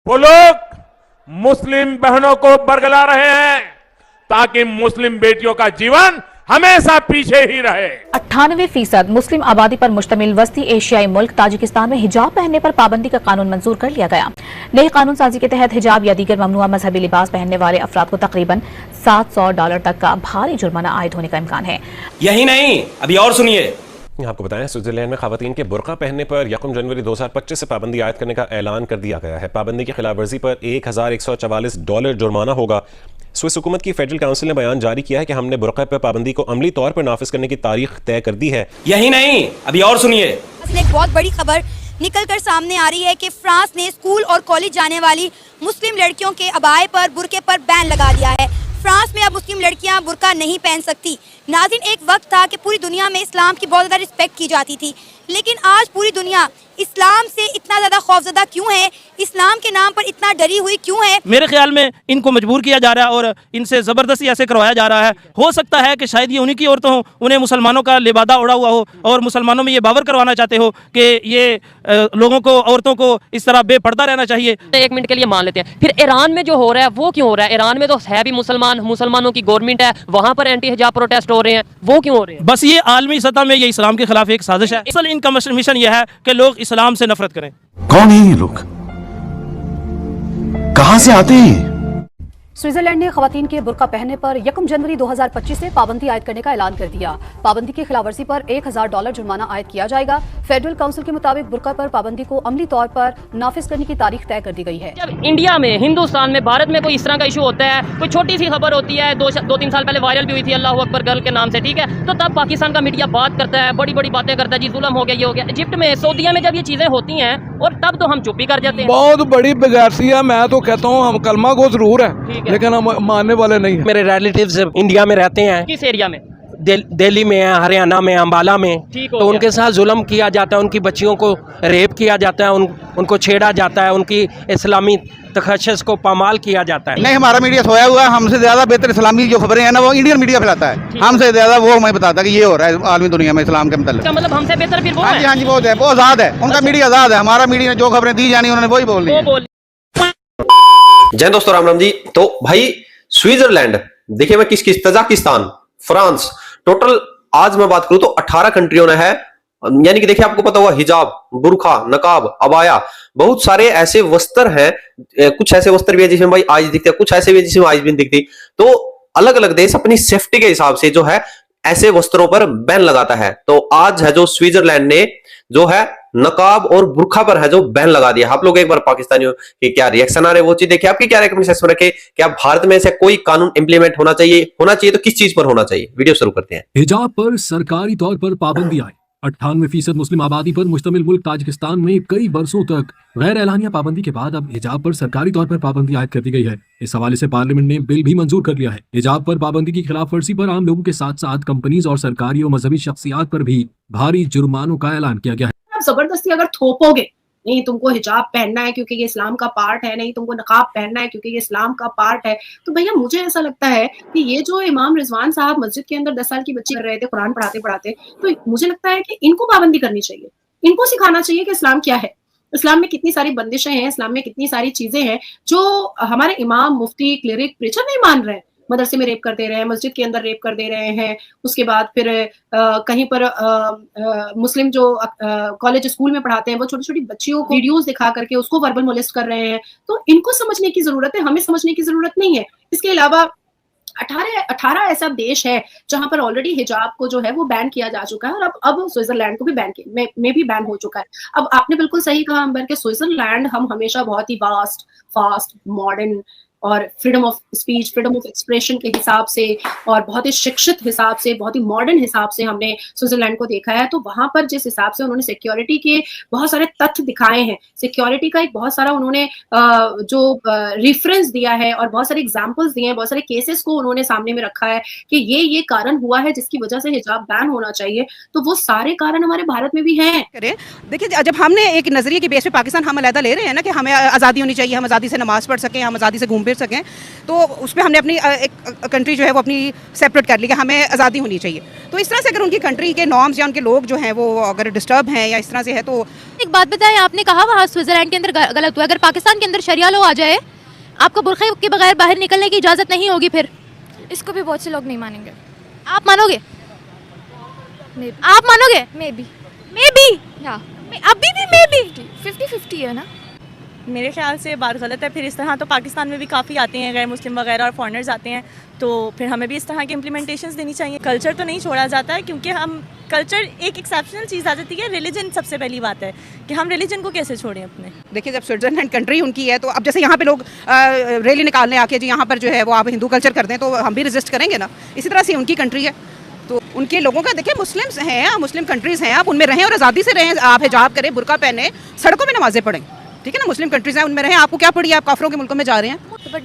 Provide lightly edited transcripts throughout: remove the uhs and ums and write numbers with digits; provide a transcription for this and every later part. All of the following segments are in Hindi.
वो लोग मुस्लिम बहनों को बरगला रहे हैं ताकि मुस्लिम बेटियों का जीवन हमेशा पीछे ही रहे। 98% मुस्लिम आबादी पर मुश्तमिल वस्ती एशियाई मुल्क ताजिकिस्तान में हिजाब पहनने पर पाबंदी का कानून मंजूर कर लिया गया। नई कानून साजी के तहत हिजाब या दीगर ममनुआ मजहबी लिबास पहनने वाले अफराद को तकरीबन $700 तक का भारी जुर्माना आयद होने का इम्कान है। यही नहीं, अभी और सुनिए। आपको बताएं, स्विट्जरलैंड में खवातीन के बुर्का पहनने पर 1 जनवरी 2025 से पाबंदी आयद करने का ऐलान कर दिया गया है। पाबंदी की खिलाफवर्जी पर $1144 जुर्माना होगा। स्विस हुकूमत की फेडरल काउंसिल ने बयान जारी किया है कि हमने बुर्का पर पाबंदी को अमली तौर पर नाफिज करने की तारीख तय कर दी है। यही नहीं, अभी और सुनिए। एक बहुत बड़ी खबर निकल कर सामने आ रही है कि फ्रांस ने स्कूल और कॉलेज जाने वाली मुस्लिम लड़कियों के अबाए पर बुरके पर बैन लगा दिया है। फ्रांस में अब मुस्लिम लड़कियां बुरका नहीं पहन सकती। नाज़रीन, एक वक्त था कि पूरी दुनिया में इस्लाम की बहुत ज़्यादा रिस्पेक्ट की जाती थी, लेकिन आज पूरी दुनिया इस्लाम से इतना ज़्यादा खौफजदा क्यों है, इस्लाम के नाम पर इतना डरी हुई क्यों है? मेरे ख्याल में इनको मजबूर किया जा रहा है और इनसे ज़बरदस्ती ऐसे करवाया जा रहा है। हो सकता है कि शायद ये उन्हीं की औरतों हो, उन्हें मुसलमानों का लिबादा उड़ा हुआ हो और मुसलमानों में ये बावर करवाना चाहते हो कि ये लोगों को, औरतों को इस तरह बेपर्दा रहना चाहिए। 1 मिनट के लिए मान लेते हैं, फिर ईरान में जो हो रहा है वो क्यों हो रहा है? ईरान में तो है भी मुसलमानों की गवर्नमेंट है, वहाँ पर एंटी हिजाब प्रोटेस्ट हो रहे हैं, वो क्यों हो रहे हैं? बस ये आलमी सतह में ये इस्लाम के खिलाफ एक साजिश है। असल इनका मिशन यह है कि लोग इस्लाम से नफरत करें। कौन है ये लोग, कहां से आते हैं? स्विट्जरलैंड ने खवातीन के बुर्का पहनने पर 1 जनवरी 2025 से पाबंदी आयद करने का ऐलान कर दिया। पाबंदी की खिलाफवर्जी पर $1000 जुर्माना आयद किया जाएगा। फेडरल काउंसिल के मुताबिक बुर्का पर पाबंदी को अमली तौर पर नाफिज करने की तारीख तय कर दी गई है। जब इंडिया में, हिंदुस्तान में, भारत में कोई इस तरह का इशू होता है, कोई छोटी सी खबर होती है, 2-3 साल पहले वायरल भी हुई थी अल्लाह अकबर गर्ल के नाम से, ठीक है, तो तब पाकिस्तान का मीडिया बात करता है, बड़ी बड़ी बातें करता है, जी जुल्म हो गया, ये हो गया। इजिप्ट में, सऊदीया में जब ये चीजें होती हैं और तब तो हम चुप ही कर जाते हैं। बहुत बड़ी बेगैरती है। मैं तो कहता हूँ हम कलमा को जरूर है, लेकिन हम मानने वाले नहीं है। मेरे रिलेटिव्स इंडिया में रहते हैं। किस एरिया में? दिल्ली में है, हरियाणा में, अंबाला में। तो उनके साथ जुल्म किया जाता है, उनकी बच्चियों को रेप किया जाता है, उनको छेड़ा जाता है, उनकी इस्लामी तखस्सुस को पामाल किया जाता है। नहीं, हमारा मीडिया सोया हुआ है। हमसे ज्यादा बेहतर इस्लामी जो खबरें हैं ना वो इंडियन मीडिया फैलाता है। हमसे ज्यादा वो हमें बताता है कि ये हो रहा है आलमी दुनिया में इस्लाम के मतलब। मतलब हमसे बेहतर फिर वो है? हाँ जी, वो है, वो आजाद है, उनका मीडिया आजाद है। हमारा मीडिया जो खबरें दी जानी उन्होंने वही बोलनी है। जय दोस्तों, राम राम जी। तो भाई स्विट्जरलैंड, देखिए मैं किस तजाकिस्तान, फ्रांस, टोटल आज मैं बात करूं तो 18 कंट्रियों ने है। यानी कि देखिए आपको पता हुआ हिजाब, बुरखा, नकाब, अबाया, बहुत सारे ऐसे वस्त्र हैं। कुछ ऐसे वस्त्र भी है जिसमें भाई आइज दिखते हैं, कुछ ऐसे भी है जिसमें आइज भी नहीं दिखती। तो अलग अलग देश अपनी सेफ्टी के हिसाब से जो है ऐसे वस्त्रों पर बैन लगाता है। तो आज है जो स्विट्जरलैंड ने जो है नकाब और बुरखा पर है जो बैन लगा दिया। आप लोग एक बार पाकिस्तानियों के क्या रिएक्शन आ रहे हैं वो चीज देखिए। आपकी क्या रिकमेंडेशन रखे, क्या भारत में ऐसे कोई कानून इंप्लीमेंट होना चाहिए तो किस चीज पर होना चाहिए? वीडियो शुरू करते हैं। हिजाब पर सरकारी तौर पर पाबंदी आए। 98% मुस्लिम आबादी पर मुश्तमिल मुल्क ताजिकिस्तान में कई बरसों तक गैर एलानिया पाबंदी के बाद अब हिजाब पर सरकारी तौर पर पाबंदी आयद कर दी गई है। इस हवाले से पार्लियामेंट ने बिल भी मंजूर कर लिया है। हिजाब पर पाबंदी की खिलाफवर्जी पर आम लोगों के साथ साथ कंपनीज और सरकारी और मजहबी शख्सियात पर भी भारी जुर्मानों का ऐलान किया गया है। जबरदस्ती अगर थोपोगे, नहीं तुमको हिजाब पहनना है क्योंकि ये इस्लाम का पार्ट है, नहीं तुमको नकाब पहनना है क्योंकि ये इस्लाम का पार्ट है, तो भैया मुझे ऐसा लगता है कि ये जो इमाम रिजवान साहब मस्जिद के अंदर 10 साल की बच्ची कर रहे थे कुरान पढ़ाते पढ़ाते, तो मुझे लगता है कि इनको पाबंदी करनी चाहिए। इनको सिखाना चाहिए कि इस्लाम क्या है, इस्लाम में कितनी सारी बंदिशें हैं, इस्लाम में कितनी सारी चीजें हैं जो हमारे इमाम, मुफ्ती, क्लेरिक, प्रीचर नहीं मान रहे हैं। मदरसे में रेप कर दे रहे हैं, मस्जिद के अंदर रेप कर दे रहे हैं, उसके बाद फिर कहीं पर मुस्लिम जो कॉलेज स्कूल में पढ़ाते हैं वो छोटी छोटी बच्चियों को वीडियोस दिखा करके उसको वर्बल मोलेस्ट कर रहे हैं। तो इनको समझने की जरूरत है, हमें समझने की जरूरत नहीं है। इसके अलावा 18 ऐसा देश है जहां पर ऑलरेडी हिजाब को जो है वो बैन किया जा चुका है और अब स्विट्जरलैंड को भी बैन में भी बैन हो चुका है। अब आपने बिल्कुल सही कहा अंबर के स्विट्जरलैंड हम हमेशा बहुत ही फास्ट, मॉडर्न और freedom of speech, freedom of expression के हिसाब से और बहुत ही शिक्षित हिसाब से, बहुत ही मॉडर्न हिसाब से हमने स्विट्जरलैंड को देखा है। तो वहां पर जिस हिसाब से उन्होंने सिक्योरिटी के बहुत सारे तथ्य दिखाए हैं, सिक्योरिटी का एक बहुत सारा उन्होंने जो रेफरेंस दिया है और बहुत सारे एग्जांपल्स दिए हैं, बहुत सारे केसेस को उन्होंने सामने में रखा है कि ये कारण हुआ है जिसकी वजह से हिजाब बैन होना चाहिए। तो वो सारे कारण हमारे भारत में भी हैं। देखिए, जब हमने एक नजरिए के बेस पे पाकिस्तान हम अलहदा ले रहे हैं ना कि हमें आज़ादी होनी चाहिए, हम आज़ादी से नमाज पढ़ सकें, हम आज़ादी से घूम फिर सकें, तो उस पर हमने अपनी एक कंट्री जो है वो अपनी सेपरेट कर ली कि हमें आज़ादी होनी चाहिए। तो इस तरह से अगर उनकी कंट्री के नॉर्म्स या उनके लोग जो हैं वो अगर डिस्टर्ब हैं या इस तरह से है तो। एक बात बताएं, आपने कहा वहाँ स्विट्जरलैंड के अंदर गलत हुआ, अगर पाकिस्तान के अंदर शरिया लॉ आ जाए, आपको बुर्खे के बगैर बाहर निकलने की इजाज़त नहीं होगी, फिर इसको भी बहुत से लोग नहीं मानेंगे। आप मानोगे? आप मानोगे? मे बी या अभी भी मे बी 50-50 है ना। मेरे ख्याल से बात गलत है। फिर इस तरह तो पाकिस्तान में भी काफ़ी आते हैं गैर मुस्लिम वगैरह और फॉरेनर्स आते हैं, तो फिर हमें भी इस तरह की इम्प्लीमेंटेशंस देनी चाहिए। कल्चर तो नहीं छोड़ा जाता है, क्योंकि हम कल्चर एक एक्सेप्शनल चीज़ आ जाती है। रिलीजन सबसे पहली बात है कि हम रिलीजन को कैसे छोड़ें अपने। देखिए, जब स्विट्जरलैंड कंट्री उनकी है, तो अब जैसे यहाँ पे लोग रैली निकालने आके जी यहाँ पर जो है वो आप हिंदू कल्चर कर दें, तो हम भी रेजिस्ट करेंगे ना। इसी तरह से उनकी कंट्री है, तो उनके लोगों का देखिए, मुस्लिम्स हैं, मुस्लिम कंट्रीज़ हैं, आप उनमें रहें और आज़ादी से रहें, आप हिजाब करें, बुर्का पहने, सड़कों में नमाजें पढ़ें, ठीक है ना। मुस्लिम कंट्रीज़ हैं, उनमें रहें, आपको क्या पड़ी है, आप काफिरों के मुल्कों में जा रहे हैं।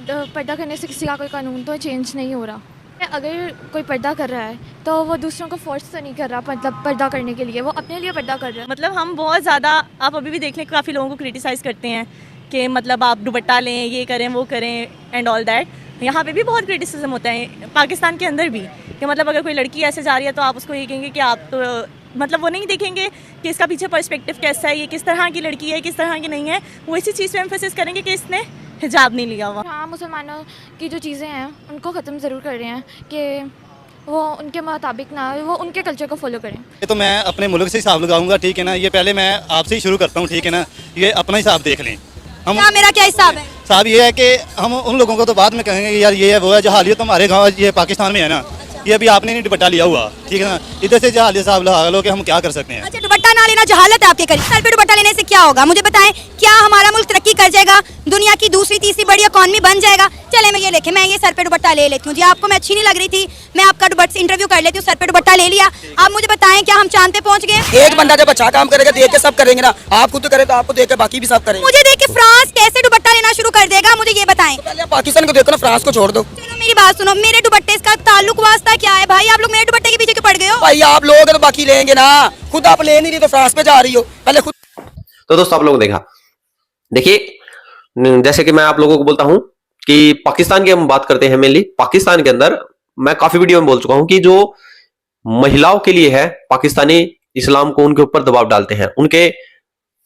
तो पर्दा करने से किसी का कोई कानून तो चेंज नहीं हो रहा। अगर कोई पर्दा कर रहा है तो वो दूसरों को फोर्स तो नहीं कर रहा, मतलब पर्दा करने के लिए, वो अपने लिए पर्दा कर रहा है। मतलब हम बहुत ज़्यादा, आप अभी भी देख लें, काफ़ी लोगों को क्रिटिसाइज़ करते हैं कि मतलब आप दुपट्टा लें, ये करें, वो करें एंड ऑल दैट। यहाँ पे भी बहुत क्रिटिसिज्म होता है, पाकिस्तान के अंदर भी, कि मतलब अगर कोई लड़की ऐसे जा रही है तो आप उसको ये कहेंगे कि आप तो मतलब वो नहीं देखेंगे कि इसका पीछे पर्सपेक्टिव कैसा है, ये किस तरह की लड़की है, किस तरह की नहीं है। वो इसी चीज़ पे एम्फेसिस करेंगे कि इसने हिजाब नहीं लिया हुआ। हाँ, मुसलमानों की जो चीज़ें हैं उनको ख़त्म ज़रूर कर रहे हैं कि वो उनके मुताबिक ना, वो उनके कल्चर को फॉलो करें। ये तो मैं अपने मुल्क से हिसाब लगाऊंगा, ठीक है ना। ये पहले मैं आपसे ही शुरू करता हूँ, ठीक है ना। ये अपना हिसाब देख लें। हम मेरा क्या हिसाब है? साहब ये है कि हम उन लोगों को तो बाद में कहेंगे यार ये है वो है। जहालियत हमारे गाँव ये पाकिस्तान में है ना, ये अभी आपने नहीं दुपट्टा लिया हुआ, ठीक है ना। इधर से जहालियत साहब लगा लो कि हम क्या कर सकते हैं। अच्छा, दुपट्टा ना लेना जहालत है आपके करीब। सर पे दुपट्टा लेने से क्या होगा, मुझे बताएं। क्या हमारा मुल्क तरक्की कर जाएगा, दुनिया की दूसरी तीसरी बड़ी इकॉनमी बन जाएगा? चले मैं ये लेके मैं ये सर पे दुपट्टा ले लेती हूँ जी। आपको मैं अच्छी नहीं लग रही थी, मैं आपका दुपट्टा इंटरव्यू कर लेती हूँ, सर पे दुपट्टा ले लिया। आप मुझे बताएं, क्या हम चांद पे पहुँच गए? एक बंदा जब अच्छा काम करेगा देख के सब करेंगे ना। आप खुद करें तो आपको देख के बाकी भी सब करेंगे। मुझे देख के फ्रांस कैसे दुपट्टा लेना शुरू कर देगा, मुझे ये बताएं। पहले पाकिस्तान को देखो ना, फ्रांस को छोड़ दो। चलो मेरी बात सुनो, मेरे दुपट्टे का ताल्लुक वास्ता क्या है भाई? आप लोग मेरे दुपट्टे के पीछे क्यों पड़ गए हो? भाई आप लोग तो बाकी लेंगे ना, खुद आप ले नहीं रही तो फ्रांस पे जा रही हो, पहले खुद। तो दोस्तों आप लोगों ने देखा, देखिए जैसे कि मैं आप लोगों को बोलता हूं कि पाकिस्तान की हम बात करते हैं, मेनली पाकिस्तान के अंदर मैं काफी वीडियो में बोल चुका हूं कि जो महिलाओं के लिए है, पाकिस्तानी इस्लाम को उनके ऊपर दबाव डालते हैं। उनके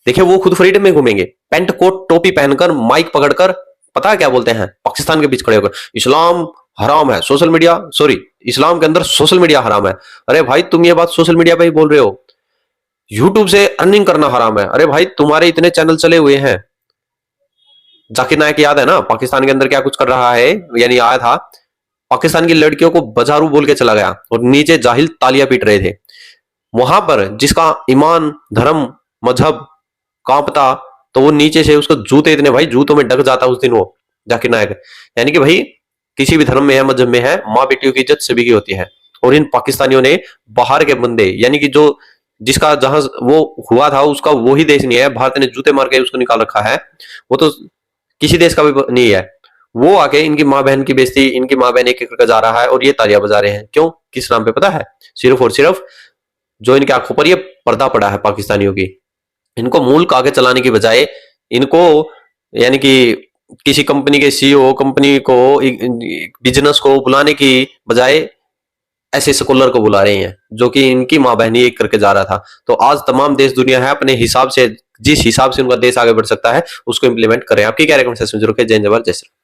देखिए वो खुद फ्रीडम में घूमेंगे, पेंट कोट टोपी पहनकर, माइक पकड़कर, पता है क्या बोलते हैं पाकिस्तान के बीच खड़े होकर, इस्लाम हराम है, सोशल मीडिया, सॉरी इस्लाम के अंदर सोशल मीडिया हराम है। अरे भाई तुम ये बात सोशल मीडिया पे ही बोल रहे हो, यूट्यूब से अर्निंग करना हराम है। अरे भाई तुम्हारे इतने चैनल चले हुए हैं। जाकिर नायक याद है ना पाकिस्तान के अंदर क्या कुछ कर रहा है, यानी आया था पाकिस्तान की लड़कियों को बजारू बोल के चला गया और नीचे जाहिल तालियां पीट रहे थे। वहां पर जिसका ईमान, धर्म, मजहब कांपता, तो वो नीचे से उसको जूते इतने, भाई जूतों में ढक जाता उस दिन वो जाकिर नायक। यानी कि भाई किसी भी धर्म में है, मजहब में है, माँ बेटियों की इज्जत सभी की होती है। और इन पाकिस्तानियों ने बाहर के बंदे, यानी कि जो जिसका जहां वो हुआ था उसका वो ही देश नहीं है, भारत ने जूते मार के उसको निकाल रखा है, वो तो किसी देश का भी नहीं है। वो आके इनकी माँ बहन की बेइज्जती, इनकी माँ बहन एक एक करके जा रहा है और ये तालियां बजा रहे हैं। क्यों, किस नाम पे पता है? सिर्फ और सिर्फ जो इनकी आंखों पर ये पर्दा पड़ा है पाकिस्तानियों की। इनको मुल्क आगे चलाने की बजाय इनको, यानी कि किसी कंपनी के सीईओ, कंपनी को, बिजनेस को बुलाने की बजाय ऐसे सेकुलर को बुला रहे हैं, जो कि इनकी माँ बहनी एक करके जा रहा था। तो आज तमाम देश दुनिया है अपने हिसाब से, जिस हिसाब से उनका देश आगे बढ़ सकता है उसको इंप्लीमेंट करें। आपकी क्या रिकमेंडेशन जरूर है। जय जवाहर जय श्री राम।